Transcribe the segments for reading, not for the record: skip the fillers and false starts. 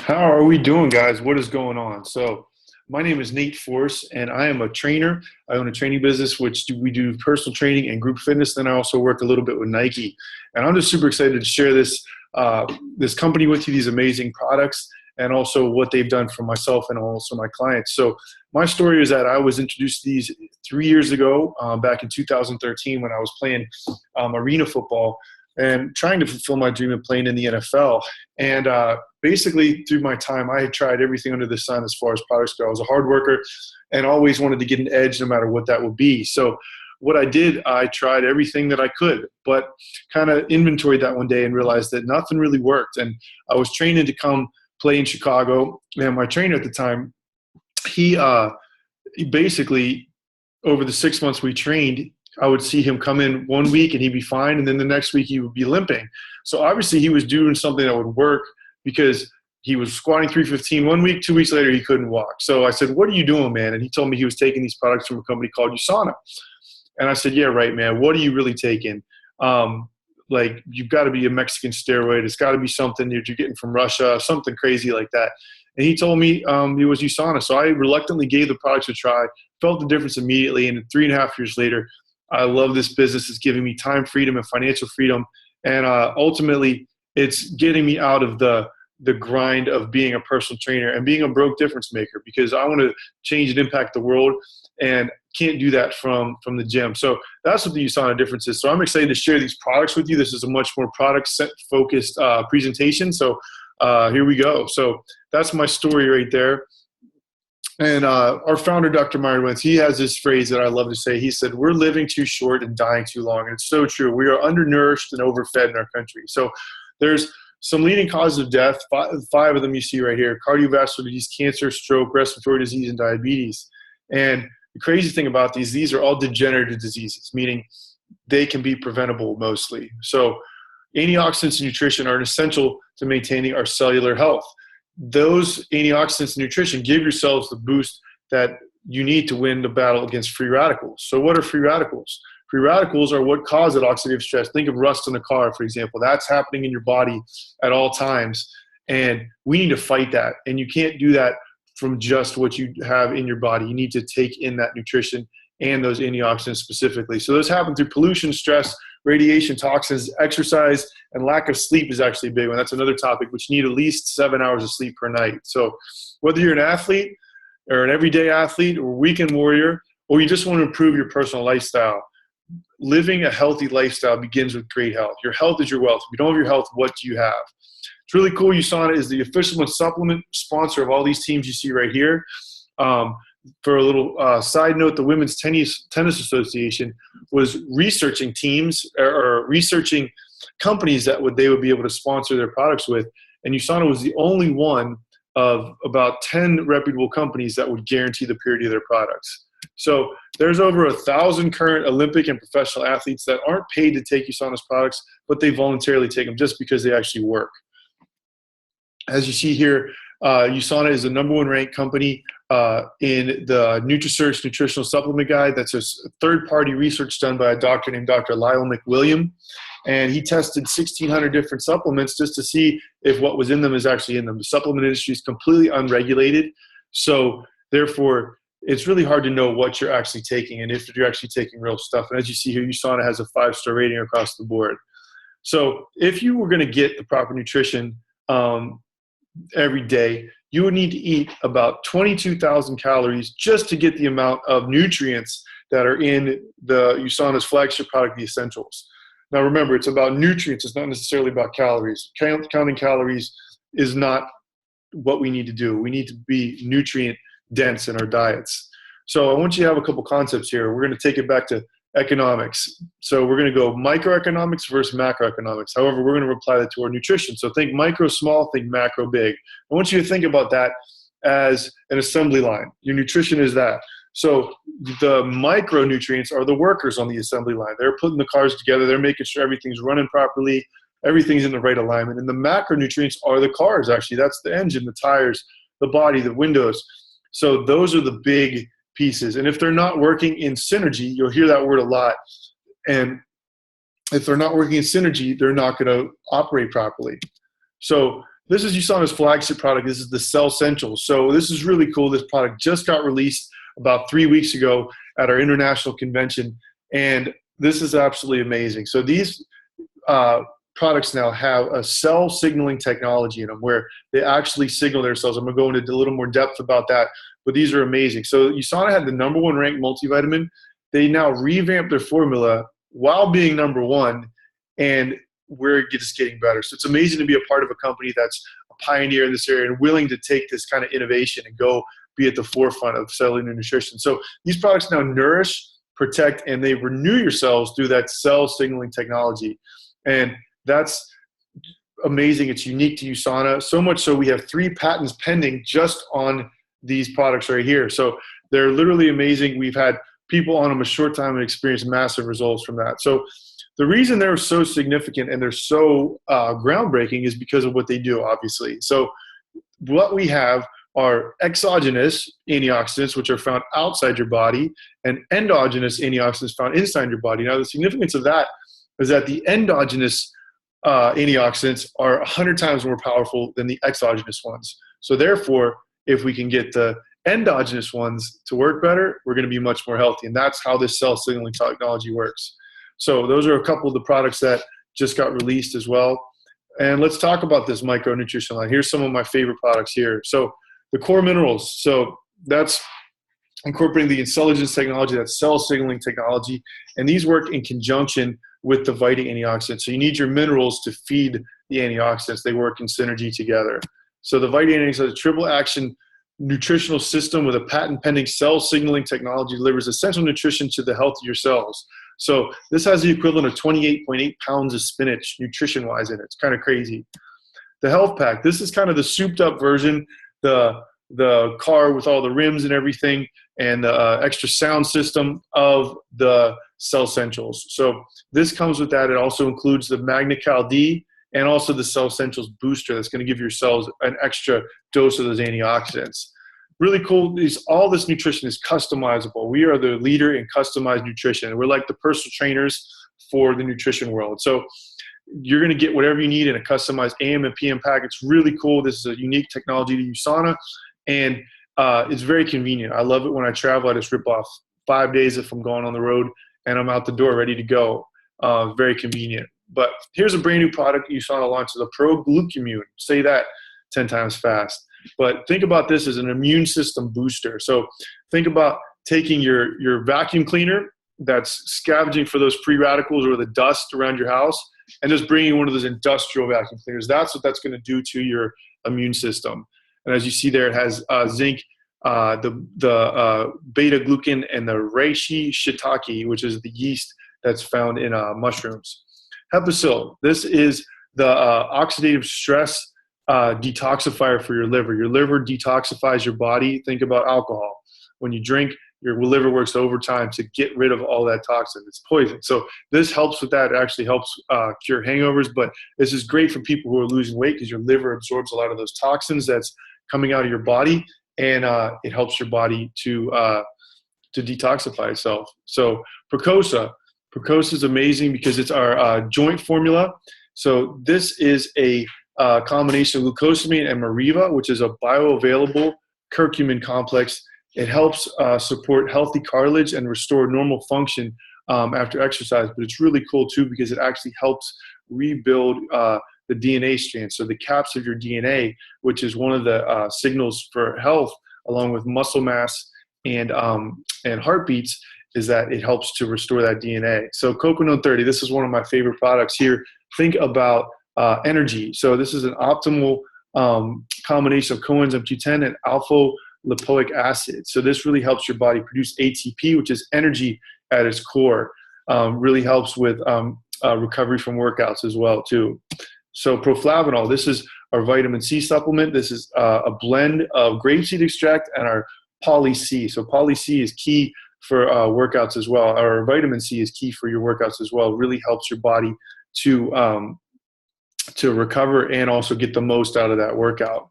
How are we doing, guys? What is going on? So, my name is Nate Forse, and I am a trainer. I own a training business, which we do personal training and group fitness. Then I also work a little bit with Nike, and I'm just super excited to share this company with you, these amazing products, and also what they've done for myself and also my clients. So, my story is that I was introduced to these 3 years ago, back in 2013, when I was playing arena football and trying to fulfill my dream of playing in the NFL. And basically, through my time, I had tried everything under the sun as far as products go. I was a hard worker and always wanted to get an edge no matter what that would be. So what I did, I tried everything that I could, but kind of inventoried that one day and realized that nothing really worked. And I was training to come play in Chicago. And my trainer at the time, he basically, over the 6 months we trained, I would see him come in 1 week and he'd be fine, and then the next week he would be limping. So obviously he was doing something that would work, because he was squatting 315 1 week, 2 weeks later he couldn't walk. So I said, "What are you doing, man?" And he told me he was taking these products from a company called Usana. And I said, "Yeah, right, man. What are you really taking? Like, you've got to be a Mexican steroid. It's got to be something that you're getting from Russia, something crazy like that." And he told me it was Usana. So I reluctantly gave the products a try, felt the difference immediately, and 3.5 years later, I love this business. It's giving me time freedom and financial freedom. And ultimately, it's getting me out of the grind of being a personal trainer and being a broke difference maker, because I want to change and impact the world, and can't do that from the gym. So that's what the USANA difference is. So I'm excited to share these products with you. This is a much more product focused presentation. So here we go. So that's my story right there. And our founder, Dr. Myron Wentz, he has this phrase that I love to say. He said, "We're living too short and dying too long." And it's so true. We are undernourished and overfed in our country. So there's some leading causes of death, five of them you see right here: cardiovascular disease, cancer, stroke, respiratory disease, and diabetes. And the crazy thing about these are all degenerative diseases, meaning they can be preventable mostly. So antioxidants and nutrition are essential to maintaining our cellular health. Those antioxidants and nutrition give yourselves the boost that you need to win the battle against free radicals. So what are free radicals? Free radicals are what cause that oxidative stress. Think of rust in a car, for example. That's happening in your body at all times, and we need to fight that. And you can't do that from just what you have in your body. You need to take in that nutrition and those antioxidants specifically. So those happen through pollution, stress, radiation, toxins, exercise, and lack of sleep is actually a big one. That's another topic, which you need at least 7 hours of sleep per night. So whether you're an athlete or an everyday athlete or weekend warrior, or you just want to improve your personal lifestyle, living a healthy lifestyle begins with great health. Your health is your wealth. If you don't have your health, what do you have? It's really cool. USANA is the official supplement sponsor of all these teams you see right here. For a little side note, the Women's Tennis Association was researching teams or researching companies that they would be able to sponsor their products with. And USANA was the only one of about 10 reputable companies that would guarantee the purity of their products. So there's over 1,000 current Olympic and professional athletes that aren't paid to take USANA's products, but they voluntarily take them just because they actually work. As you see here, USANA is the #1 ranked company in the NutriSearch Nutritional Supplement Guide. That's a third-party research done by a doctor named Dr. Lyle McWilliam. And he tested 1,600 different supplements just to see if what was in them is actually in them. The supplement industry is completely unregulated. So therefore, it's really hard to know what you're actually taking and if you're actually taking real stuff. And as you see here, USANA has a 5-star rating across the board. So if you were going to get the proper nutrition every day, you would need to eat about 22,000 calories just to get the amount of nutrients that are in the USANA's flagship product, the Essentials. Now remember, it's about nutrients. It's not necessarily about calories. Counting calories is not what we need to do. We need to be nutrient dense in our diets. So I want you to have a couple concepts here. We're going to take it back to economics. So we're going to go microeconomics versus macroeconomics. However, we're going to apply that to our nutrition. So think micro small, think macro big. I want you to think about that as an assembly line. Your nutrition is that. So the micronutrients are the workers on the assembly line. They're putting the cars together. They're making sure everything's running properly. Everything's in the right alignment. And the macronutrients are the cars, actually. That's the engine, the tires, the body, the windows. So those are the big pieces. And if they're not working in synergy, you'll hear that word a lot. And if they're not working in synergy, they're not going to operate properly. So This is Usana's flagship product. This is the Cell Essentials. So this is really cool. This product just got released about 3 weeks ago at our international convention, and this is absolutely amazing. So these products now have a cell signaling technology in them where they actually signal their cells. I'm going to go into a little more depth about that, but these are amazing. So Usana had the #1 ranked multivitamin. They now revamped their formula while being #1, and we're just getting better. So it's amazing to be a part of a company that's a pioneer in this area and willing to take this kind of innovation and go be at the forefront of cellular nutrition. So these products now nourish, protect, and they renew your cells through that cell signaling technology. And that's amazing. It's unique to Usana, so much so we have 3 patents pending just on these products right here. So they're literally amazing. We've had people on them a short time and experienced massive results from that. So the reason they're so significant and they're so groundbreaking is because of what they do, obviously. So what we have are exogenous antioxidants, which are found outside your body, and endogenous antioxidants found inside your body. Now, the significance of that is that the endogenous antioxidants are 100 times more powerful than the exogenous ones. So therefore, if we can get the endogenous ones to work better, we're going to be much more healthy. And that's how this cell signaling technology works. So those are a couple of the products that just got released as well. And let's talk about this micronutrition line. Here's some of my favorite products here. So the core minerals. So that's incorporating the intelligence technology, that's cell signaling technology. And these work in conjunction with the Vita antioxidants. So you need your minerals to feed the antioxidants. They work in synergy together. So the Vita antioxidants is a triple action nutritional system with a patent pending cell signaling technology delivers essential nutrition to the health of your cells. So this has the equivalent of 28.8 pounds of spinach nutrition-wise in it. It's kind of crazy. The health pack, this is kind of the souped up version, the car with all the rims and everything, and the extra sound system of the Cell Essentials. So this comes with that. It also includes the Magna-Cal D and also the Cell Essentials booster that's going to give your cells an extra dose of those antioxidants. Really cool. All this nutrition is customizable. We are the leader in customized nutrition. We're like the personal trainers for the nutrition world. So you're going to get whatever you need in a customized AM and PM pack. It's really cool. This is a unique technology to Usana, and it's very convenient. I love it when I travel. I just rip off 5 days if I'm going on the road, and I'm out the door ready to go. Very convenient. But here's a brand new product Usana launched, the Pro Glucomune. Say that 10 times fast. But think about this as an immune system booster. So think about taking your vacuum cleaner that's scavenging for those free radicals or the dust around your house and just bringing one of those industrial vacuum cleaners. That's what that's going to do to your immune system. And as you see there, it has zinc, the beta-glucan, and the reishi shiitake, which is the yeast that's found in mushrooms. Hepacil, this is the oxidative stress detoxifier for your liver. Your liver detoxifies your body. Think about alcohol. When you drink, your liver works overtime to get rid of all that toxin. It's poison. So this helps with that. It actually helps cure hangovers, but this is great for people who are losing weight because your liver absorbs a lot of those toxins that's coming out of your body, and it helps your body to detoxify itself. So Precosa is amazing because it's our joint formula. So this is a combination of glucosamine and Mariva, which is a bioavailable curcumin complex. It helps support healthy cartilage and restore normal function after exercise. But it's really cool too because it actually helps rebuild the DNA strand. So the caps of your DNA, which is one of the signals for health, along with muscle mass and heartbeats, is that it helps to restore that DNA. So Coconut 30, this is one of my favorite products here. Think about energy. So this is an optimal combination of coenzyme Q10 and alpha lipoic acid. So this really helps your body produce ATP, which is energy at its core. Really helps with recovery from workouts as well too. So Proflavanol, this is our vitamin C supplement. This is a blend of grapeseed extract and our Poly C. So Poly C is key for workouts as well. Our vitamin C is key for your workouts as well. It really helps your body to recover and also get the most out of that workout.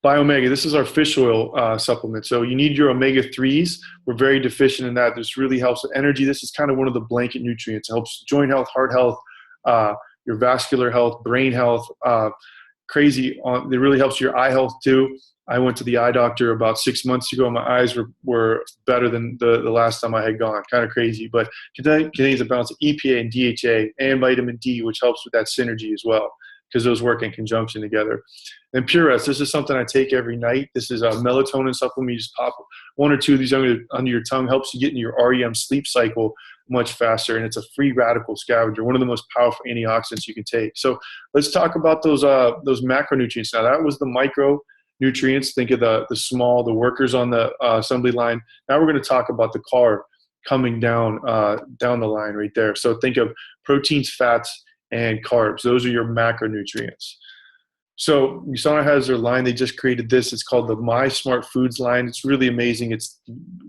Biomega, this is our fish oil supplement. So you need your omega-3s. We're very deficient in that. This really helps with energy. This is kind of one of the blanket nutrients. It helps joint health, heart health, your vascular health, brain health, crazy. It really helps your eye health too. I went to the eye doctor about 6 months ago. My eyes were better than the last time I had gone. Kind of crazy, but contains a balance of EPA and DHA and vitamin D, which helps with that synergy as well, because those work in conjunction together. And Pure Rest, this is something I take every night. This is a melatonin supplement. You just pop one or two of these under your tongue, helps you get into your REM sleep cycle much faster, and it's a free radical scavenger, one of the most powerful antioxidants you can take. So let's talk about those macronutrients. Now, that was the micronutrients. Think of the workers on the assembly line. Now we're going to talk about the carb coming down the line right there. So think of proteins, fats, and carbs. Those are your macronutrients. So Usana has their line. They just created this. It's called the My Smart Foods line. It's really amazing. It's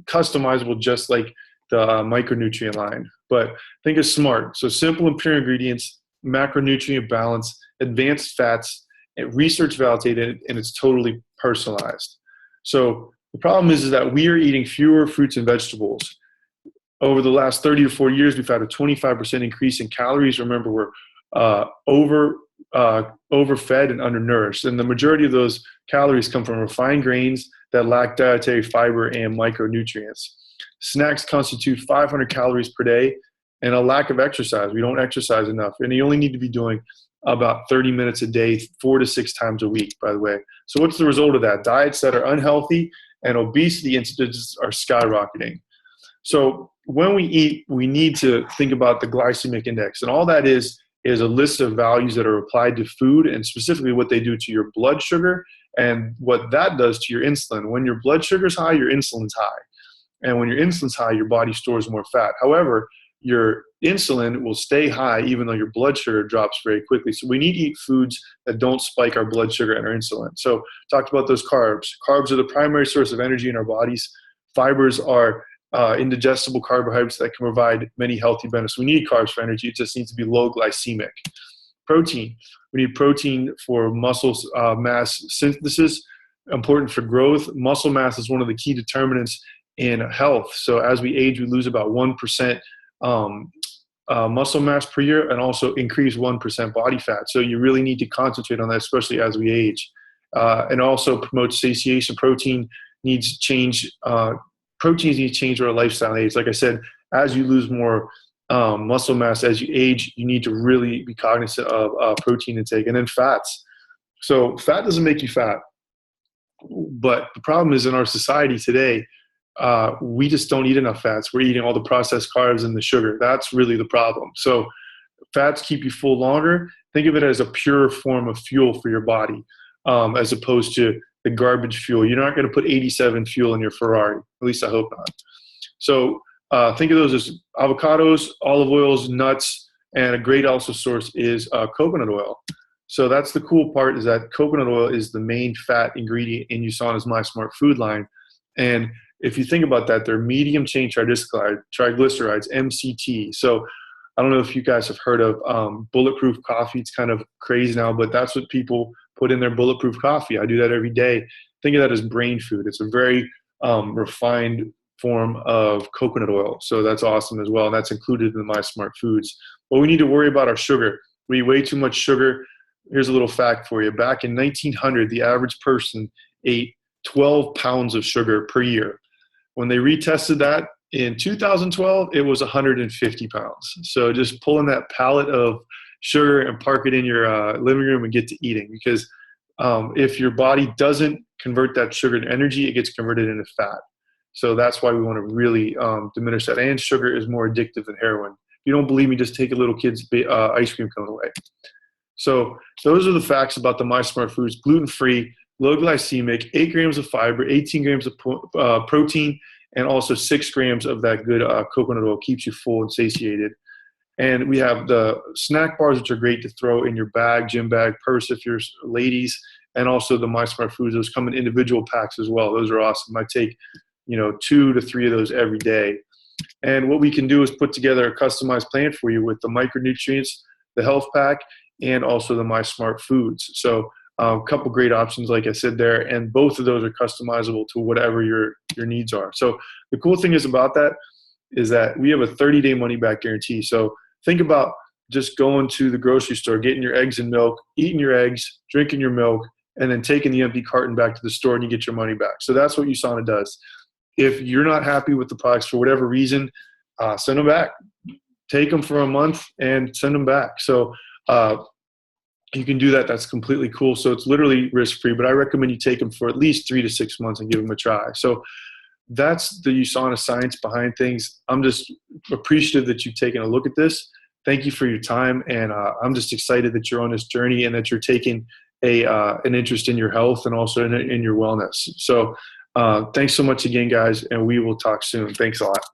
customizable just like the micronutrient line. But think of smart. So simple and pure ingredients, macronutrient balance, advanced fats, and research validated, and it's totally personalized. So the problem is that we are eating fewer fruits and vegetables. Over the last 30 to 40 years, we've had a 25% increase in calories. Remember, we're overfed and undernourished. And the majority of those calories come from refined grains that lack dietary fiber and micronutrients. Snacks constitute 500 calories per day, and a lack of exercise. We don't exercise enough. And you only need to be doing about 30 minutes a day, 4 to 6 times a week, by the way. So what's the result of that? Diets that are unhealthy and obesity incidents are skyrocketing. So when we eat, we need to think about the glycemic index. And all that is a list of values that are applied to food, and specifically what they do to your blood sugar and what that does to your insulin. When your blood sugar is high, your insulin's high. And when your insulin's high, your body stores more fat. However, your insulin will stay high even though your blood sugar drops very quickly. So we need to eat foods that don't spike our blood sugar and our insulin. So talked about those carbs. Carbs are the primary source of energy in our bodies. Fibers are indigestible carbohydrates that can provide many healthy benefits. We need carbs for energy. It just needs to be low glycemic. Protein. We need protein for muscle mass synthesis, important for growth. Muscle mass is one of the key determinants in health. So as we age, we lose about 1% muscle mass per year, and also increase 1% body fat. So you really need to concentrate on that, especially as we age. And also promotes satiation. Proteins need to change with our lifestyle age. Like I said, as you lose more muscle mass as you age, you need to really be cognizant of protein intake. And then fats. So fat doesn't make you fat. But the problem is, in our society today, we just don't eat enough fats. We're eating all the processed carbs and the sugar. That's really the problem. So fats keep you full longer. Think of it as a pure form of fuel for your body, as opposed to the garbage fuel. You're not going to put 87 fuel in your Ferrari. At least I hope not. So think of those as avocados, olive oils, nuts, and a great also source is coconut oil. So that's the cool part, is that coconut oil is the main fat ingredient in Usana's My Smart Food line. And if you think about that, they're medium chain triglycerides, MCT. So I don't know if you guys have heard of bulletproof coffee. It's kind of crazy now, but that's what people put in their bulletproof coffee. I do that every day. Think of that as brain food. It's a very refined form of coconut oil. So that's awesome as well. And that's included in the My Smart Foods. But we need to worry about our sugar. We eat way too much sugar. Here's a little fact for you. Back in 1900, the average person ate 12 pounds of sugar per year. When they retested that in 2012, it was 150 pounds. So just pulling that pallet of sugar and park it in your living room and get to eating. Because if your body doesn't convert that sugar to energy, it gets converted into fat. So that's why we want to really diminish that. And sugar is more addictive than heroin. If you don't believe me, just take a little kid's ice cream cone away. So those are the facts about the My Smart Foods. Gluten-free, low glycemic, 8 grams of fiber, 18 grams of protein, and also 6 grams of that good coconut oil. Keeps you full and satiated. And we have the snack bars, which are great to throw in your bag, gym bag, purse if you're ladies, and also the My Smart Foods. Those come in individual packs as well. Those are awesome. I take 2 to 3 of those every day. And what we can do is put together a customized plan for you with the micronutrients, the health pack, and also the My Smart Foods. So a couple great options, like I said there, and both of those are customizable to whatever your needs are. So the cool thing is about that is that we have a 30-day money-back guarantee. So think about just going to the grocery store, getting your eggs and milk, eating your eggs, drinking your milk, and then taking the empty carton back to the store and you get your money back. So that's what Usana does. If you're not happy with the products for whatever reason, send them back. Take them for a month and send them back. So you can do that. That's completely cool. So it's literally risk-free, but I recommend you take them for at least 3 to 6 months and give them a try. So that's the Usana science behind things. I'm just appreciative that you've taken a look at this. Thank you for your time. And I'm just excited that you're on this journey and that you're taking an interest in your health and also in your wellness. So thanks so much again, guys. And we will talk soon. Thanks a lot.